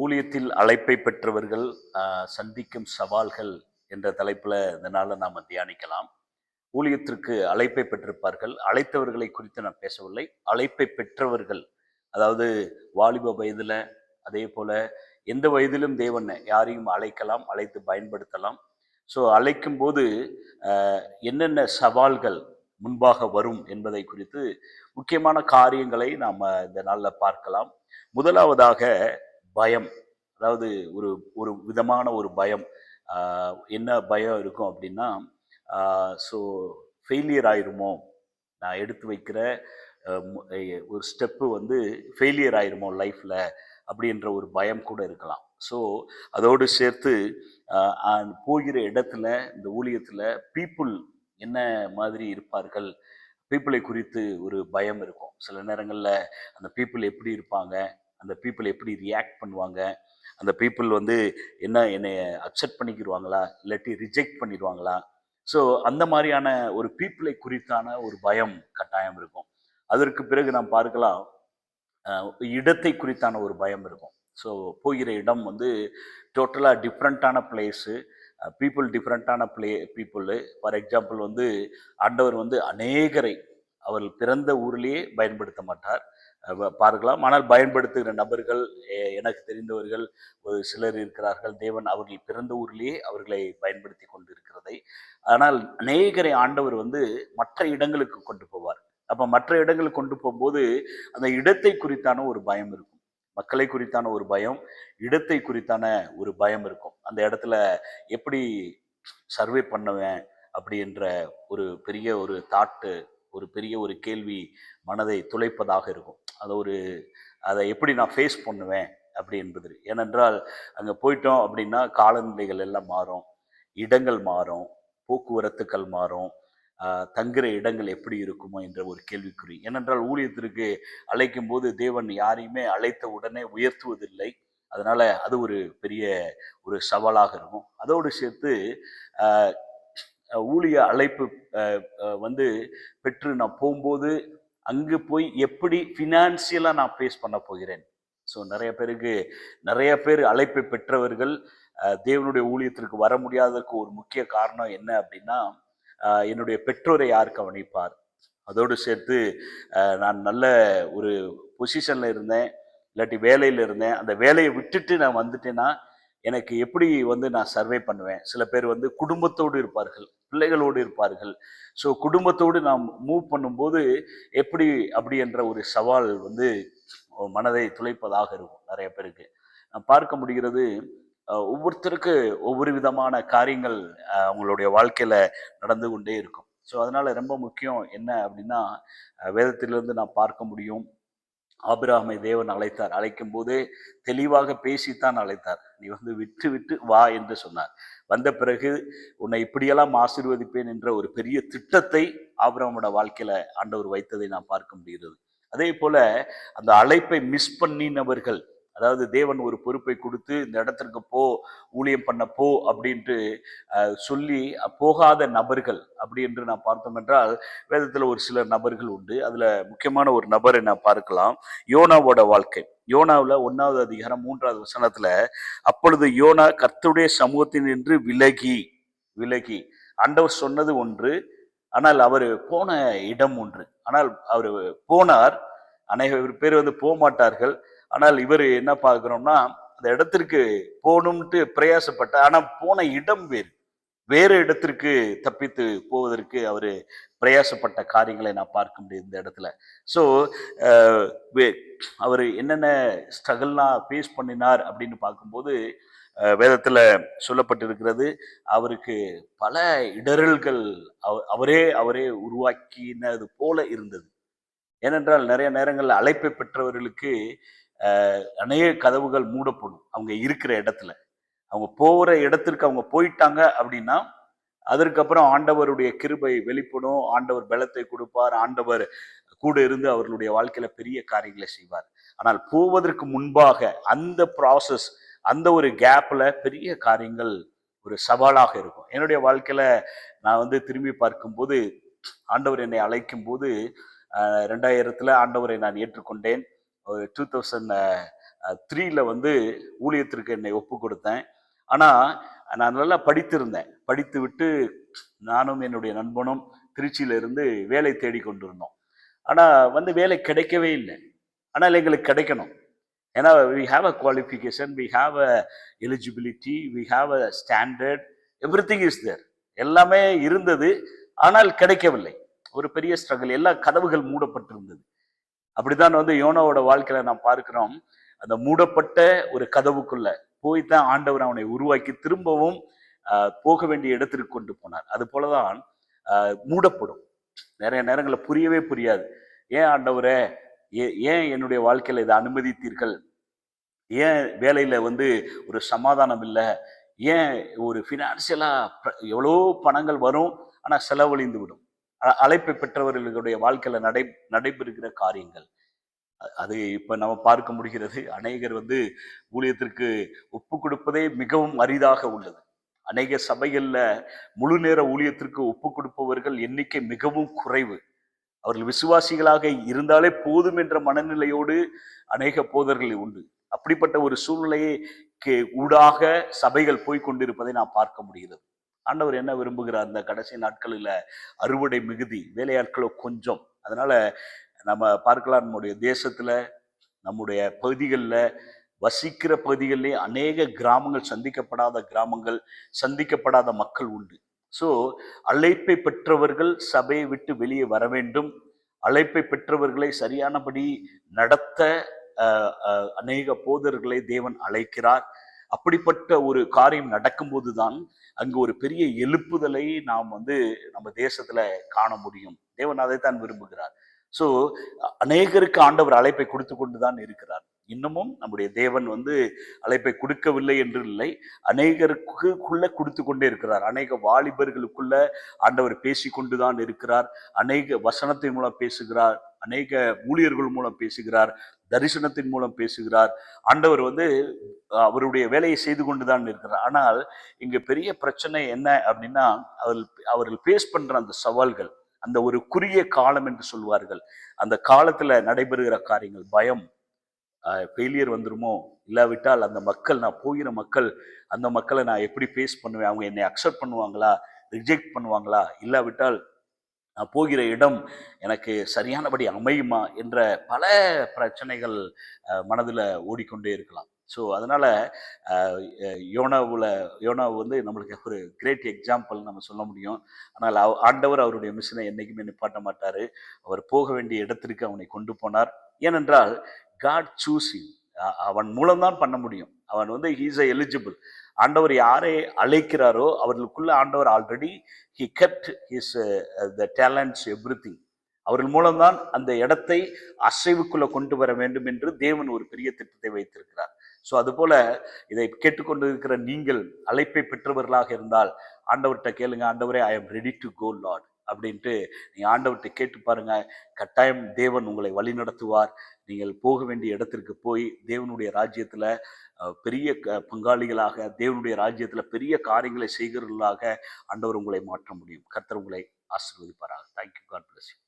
ஊழியத்தில் அழைப்பை பெற்றவர்கள் சந்திக்கும் சவால்கள் என்ற தலைப்புல இந்த நாள நாம தியானிக்கலாம். ஊழியத்திற்கு அழைப்பை பெற்றிருப்பார்கள். அழைத்தவர்களை குறித்து நான் பேசவில்லை. அழைப்பை பெற்றவர்கள், அதாவது வாலிப வயதுல, அதே போல எந்த வயதிலும் தேவன் யாரையும் அழைக்கலாம், அழைத்து பயன்படுத்தலாம். ஸோ அழைக்கும்போது என்னென்ன சவால்கள் முன்பாக வரும் என்பதை குறித்து முக்கியமான காரியங்களை நாம இந்த நாள்ல பார்க்கலாம். முதலாவதாக பயம். அதாவது ஒரு ஒரு விதமான ஒரு பயம். என்ன பயம் இருக்கும் அப்படின்னா, ஸோ ஃபெயிலியர் ஆயிருமோ? நான் எடுத்து வைக்கிற ஒரு ஸ்டெப்பு வந்து ஃபெயிலியர் ஆயிருமோ லைஃப்ல? அப்படின்ற ஒரு பயம் கூட இருக்கலாம். ஸோ அதோடு சேர்த்து போகிற இடத்துல, இந்த ஊழியத்துல பீப்புள் என்ன மாதிரி இருப்பார்கள்? பீப்புளை குறித்து ஒரு பயம் இருக்கும். சில நேரங்கள்ல அந்த பீப்புள் எப்படி இருப்பாங்க? அந்த பீப்புள் எப்படி ரியாக்ட் பண்ணுவாங்க? அந்த பீப்புள் வந்து என்னைய அக்செப்ட் பண்ணிக்கிருவாங்களா? இல்லாட்டி ரிஜெக்ட் பண்ணிருவாங்களா? ஸோ அந்த மாரியான ஒரு பீப்புளை குறித்தான ஒரு பயம் கட்டாயம் இருக்கும். அதற்கு பிறகு நாம் பார்க்கலாம், அ இடத்தை குறித்தான ஒரு பயம் இருக்கும். ஸோ போகிற இடம் வந்து டோட்டலா டிஃப்ரெண்ட்டான பிளேஸு, பீப்புள் டிஃப்ரெண்ட்டான பீப்புளு. ஃபார் எக்ஸாம்பிள் வந்து ஆண்டவர் வந்து அநேகரை அவர் பிறந்த ஊரிலேயே பயன்படுத்த மாட்டார். பார்க்கலாம். ஆனால் பயன்படுத்துகிற நபர்கள் எனக்கு தெரிந்தவர்கள் ஒரு சிலர் இருக்கிறார்கள். தேவன் அவர்கள் பிறந்த ஊரிலேயே அவர்களை பயன்படுத்தி கொண்டிருக்கிறதை. ஆனால் அநேகரை ஆண்டவர் வந்து மற்ற இடங்களுக்கு கொண்டு போவார். அப்ப மற்ற இடங்களுக்கு கொண்டு போகும்போது அந்த இடத்தை குறித்தான ஒரு பயம் இருக்கும். மக்களை குறித்தான ஒரு பயம், இடத்தை குறித்தான ஒரு பயம் இருக்கும். அந்த இடத்துல எப்படி சர்வே பண்ணுவேன் அப்படின்ற ஒரு பெரிய ஒரு தாட்டு, ஒரு பெரிய ஒரு கேள்வி மனதை துளைப்பதாக இருக்கும். அதை எப்படி நான் ஃபேஸ் பண்ணுவேன் அப்படி என்பது. ஏனென்றால் அங்கே போயிட்டோம் அப்படின்னா காலநிலைகள் எல்லாம் மாறும், இடங்கள் மாறும், போக்குவரத்துக்கள் மாறும், தங்குற இடங்கள் எப்படி இருக்குமோ என்ற ஒரு கேள்விக்குறி. ஏனென்றால் ஊழியத்திற்கு அழைக்கும் போது தேவன் யாரையுமே அழைத்த உடனே உயர்த்துவதில்லை. அதனால அது ஒரு பெரிய ஒரு சவாலாக இருக்கும். அதோடு சேர்த்து ஊழிய அழைப்பு வந்து பெற்று நான் போகும்போது அங்கு போய் எப்படி ஃபினான்சியலா நான் ஃபேஸ் பண்ண போகிறேன். ஸோ நிறைய பேர் அழைப்பை பெற்றவர்கள் தேவனுடைய ஊழியத்திற்கு வர முடியாததற்கு ஒரு முக்கிய காரணம் என்ன அப்படின்னா, என்னுடைய பெற்றோரை யார் கவனிப்பார்? அதோடு சேர்த்து நான் நல்ல ஒரு பொசிஷன்ல இருந்தேன், இல்லாட்டி வேலையில் இருந்தேன், அந்த வேலையை விட்டுட்டு நான் வந்துட்டேன்னா எனக்கு எப்படி வந்து நான் சர்வே பண்ணுவேன்? சில பேர் வந்து குடும்பத்தோடு இருப்பார்கள், பிள்ளைகளோடு இருப்பார்கள். ஸோ குடும்பத்தோடு நாம் மூவ் பண்ணும்போது எப்படி அப்படி என்ற ஒரு சவால் வந்து மனதை துளைப்பதாக இருக்கும் நிறைய பேருக்கு. நான் பார்க்க முடிகிறது, ஒவ்வொருத்தருக்கு ஒவ்வொரு விதமான காரியங்கள் அவங்களுடைய வாழ்க்கையில நடந்து கொண்டே இருக்கும். ஸோ அதனால ரொம்ப முக்கியம் என்ன அப்படின்னா, வேதத்திலிருந்து நான் பார்க்க முடியும், ஆபிரகாமை தேவன் அழைத்தார். அழைக்கும் போதே தெளிவாக பேசித்தான் அழைத்தார். நீ வந்து விட்டு விட்டு வா என்று சொன்னார். வந்த பிறகு உன்னை இப்படியெல்லாம் ஆசீர்வதிப்பேன் என்ற ஒரு பெரிய திட்டத்தை ஆபிரகாமோட வாழ்க்கையில ஆண்டவர் வைத்ததை நாம் பார்க்க முடிகிறது. அதே போல அந்த அழைப்பை மிஸ் பண்ணினவர்கள், அதாவது தேவன் ஒரு பொறுப்பை கொடுத்து இந்த இடத்திற்கு போ, ஊழியம் பண்ண போ அப்படின்ட்டு சொல்லி போகாத நபர்கள் அப்படி என்று நான் பார்த்தோம் என்றால், வேதத்துல ஒரு சில நபர்கள் உண்டு. அதுல முக்கியமான ஒரு நபரை நான் பார்க்கலாம். யோனாவோட வாழ்க்கை. யோனாவுல 1வது அதிகாரம் 3வது வசனத்துல, அப்பொழுது யோனா கர்த்தருடைய சமூகத்தில் நின்று விலகி விலகி ஆண்டவர் சொன்னது ஒன்று, ஆனால் அவர் போன இடம் ஒன்று. ஆனால் அவர் போனார். அநேக பேர் வந்து போக மாட்டார்கள். ஆனால் இவர் என்ன பார்க்கிறோம்னா, அந்த இடத்திற்கு போகணும்ட்டு பிரயாசப்பட்ட, ஆனா போன இடம் வேறு. வேறு இடத்திற்கு தப்பித்து போவதற்கு அவரு பிரயாசப்பட்ட காரியங்களை நான் பார்க்க முடியும் இந்த இடத்துல. ஸோ அவர் என்னென்ன ஸ்ட்ரகிள்லாம் ஃபேஸ் பண்ணினார் அப்படின்னு பார்க்கும்போது, வேதத்துல சொல்லப்பட்டிருக்கிறது, அவருக்கு பல இடறல்கள் அவரே அவரே உருவாக்கினது போல இருந்தது. ஏனென்றால் நிறைய நேரங்களில் அழைப்பை பெற்றவர்களுக்கு அநேக கதவுகள் மூடப்படும் அவங்க இருக்கிற இடத்துல. அவங்க போகிற இடத்திற்கு அவங்க போயிட்டாங்க அப்படின்னா, அதற்கப்புறம் ஆண்டவருடைய கிருபை வெளிப்படும், ஆண்டவர் பலத்தை கொடுப்பார், ஆண்டவர் கூட இருந்து அவர்களுடைய வாழ்க்கையில பெரிய காரியங்களை செய்வார். ஆனால் போவதற்கு முன்பாக அந்த ப்ராசஸ், அந்த ஒரு கேப்ல பெரிய காரியங்கள் ஒரு சவாலாக இருக்கும். என்னுடைய வாழ்க்கையில நான் வந்து திரும்பி பார்க்கும்போது, ஆண்டவர் என்னை அழைக்கும் போது 2000 ஆண்டவரை நான் ஏற்றுக்கொண்டேன். ஒரு 2000 3ல வந்து ஊழியத்திற்கு என்னை ஒப்பு கொடுத்தேன். ஆனால் நான் நல்லா படித்திருந்தேன். படித்து விட்டு நானும் என்னுடைய நண்பனும் திருச்சியிலிருந்து வேலை தேடி கொண்டிருந்தோம். ஆனால் வந்து வேலை கிடைக்கவே இல்லை. ஆனால் எங்களுக்கு கிடைக்கணும். ஏன்னா we have a qualification, we have a eligibility, we have a standard, everything is there. எல்லாமே இருந்தது, ஆனால் கிடைக்கவில்லை. ஒரு பெரிய ஸ்ட்ரகிள். எல்லா கதவுகள் மூடப்பட்டிருந்தது. அப்படித்தான் வந்து யோனாவோட வாழ்க்கையில நாம் பார்க்கிறோம். அந்த மூடப்பட்ட ஒரு கதவுக்குள்ள போய்தான் ஆண்டவர் அவனை உருவாக்கி திரும்பவும் போக வேண்டிய இடத்திற்கு கொண்டு போனார். அது போலதான் மூடப்படும். நிறைய நேரங்களில் புரியவே புரியாது. ஏன் ஆண்டவரே, ஏன் என்னுடைய வாழ்க்கையில இதை அனுமதித்தீர்கள்? ஏன் வேலையில வந்து ஒரு சமாதானம் இல்லை? ஏன் ஒரு ஃபினான்சியலா எவ்வளோ பணங்கள் வரும், ஆனா செலவழிந்து விடும். அழைப்பை பெற்றவர்களுடைய வாழ்க்கையில நடைபெறுகிற காரியங்கள் அது இப்ப நம்ம பார்க்க முடிகிறது. அநேகர் வந்து ஊழியத்திற்கு ஒப்பு கொடுப்பதே மிகவும் அரிதாக உள்ளது. அநேக சபைகள்ல முழு நேர ஊழியத்திற்கு ஒப்பு கொடுப்பவர்கள் எண்ணிக்கை மிகவும் குறைவு. அவர்கள் விசுவாசிகளாக இருந்தாலே போதும் என்ற மனநிலையோடு அநேக போதர்கள் உண்டு. அப்படிப்பட்ட ஒரு சூழ்நிலையை ஊடாக சபைகள் போய்கொண்டிருப்பதை நான் பார்க்க முடிகிறது. ஆண்டவர் என்ன விரும்புகிறார்? இந்த கடைசி நாட்களில் அறுவடை மிகுதி, வேலையாட்களோ கொஞ்சம். அதனால நம்ம பார்க்கலாம், நம்முடைய தேசத்துல, நம்முடைய பகுதிகளில், வசிக்கிற பகுதிகளிலே அநேக கிராமங்கள், சந்திக்கப்படாத கிராமங்கள், சந்திக்கப்படாத மக்கள் உண்டு. ஸோ அழைப்பை பெற்றவர்கள் சபையை விட்டு வெளியே வர வேண்டும். அழைப்பை பெற்றவர்களை சரியானபடி நடத்த அநேக போதர்களை தேவன் அழைக்கிறார். அப்படிப்பட்ட ஒரு காரியம் நடக்கும்போதுதான் அங்கு ஒரு பெரிய எழுப்புதலை நாம் வந்து நம்ம தேசத்துல காண முடியும். தேவன் அதைத்தான் விரும்புகிறார். ஸோ அநேகருக்கு ஆண்டவர் அழைப்பை கொடுத்து கொண்டுதான் இருக்கிறார். இன்னமும் நம்முடைய தேவன் வந்து அழைப்பை கொடுக்கவில்லை என்று இல்லை, அநேகருக்குள்ள கொடுத்து கொண்டே இருக்கிறார். அநேக வாலிபர்களுக்குள்ள ஆண்டவர் பேசி கொண்டுதான் இருக்கிறார். அநேக வசனத்தின் மூலம் பேசுகிறார், அநேக ஊழியர்கள் மூலம் பேசுகிறார், தரிசனத்தின் மூலம் பேசுகிறார். ஆண்டவர் வந்து அவருடைய வேலையை செய்து கொண்டுதான் இருக்கிறார். ஆனால் இங்க பெரிய பிரச்சனை என்ன அப்படின்னா, அவர்கள் பேஸ் பண்ற அந்த சவால்கள், அந்த ஒரு குறுகிய காலம் என்று சொல்வார்கள், அந்த காலத்துல நடைபெறுகிற காரியங்கள், பயம், ஃபெயிலியர் வந்துருமோ, இல்லாவிட்டால் அந்த மக்கள், நான் போகிற மக்கள், அந்த மக்களை நான் எப்படி ஃபேஸ் பண்ணுவேன், அவங்க என்னை அக்செப்ட் பண்ணுவாங்களா, ரிஜெக்ட் பண்ணுவாங்களா, இல்லாவிட்டால் நான் போகிற இடம் எனக்கு சரியானபடி அமையுமா என்ற பல பிரச்சனைகள் மனதில் ஓடிக்கொண்டே இருக்கலாம். ஸோ அதனால யோனா வந்து நம்மளுக்கு ஒரு கிரேட் எக்ஸாம்பிள் நம்ம சொல்ல முடியும். ஆனால் ஆண்டவர் அவருடைய மிஷனை என்னைக்குமே நிப்பாட்ட மாட்டார். அவர் போக வேண்டிய இடத்திற்கு அவனை கொண்டு போனார். ஏனென்றால் காட் சூஸிங், அவன் மூலம்தான் பண்ண முடியும். அவன் வந்து ஹீஸ் எலிஜிபிள். ஆண்டவர் யாரை அழைக்கிறாரோ அவர்களுக்குள்ள ஆண்டவர் already he kept his the talents everything. அவர்கள் மூலம்தான் அந்த இடத்தை அசைவுக்குள்ள கொண்டு வர வேண்டும் என்று தேவன் ஒரு பெரிய திட்டத்தை வைத்திருக்கிறார். ஸோ அதுபோல இதை கேட்டுக்கொண்டு இருக்கிற நீங்கள் அழைப்பை பெற்றவர்களாக இருந்தால் ஆண்டவர்கிட்ட கேளுங்க, ஆண்டவரே I am ready to go lord அப்படின்ட்டு நீங்கள் ஆண்டவர்கிட்ட கேட்டு பாருங்க. கட்டாயம் தேவன் உங்களை வழி நடத்துவார். நீங்கள் போக வேண்டிய இடத்திற்கு போய் தேவனுடைய ராஜ்யத்தில் பெரிய பங்காளிகளாக, தேவனுடைய ராஜ்யத்தில் பெரிய காரியங்களை செய்கிறவர்களாக ஆண்டவர் உங்களை மாற்ற முடியும். கர்த்தர் உங்களை ஆசீர்வதிப்பாராக. தேங்க்யூ. God bless you.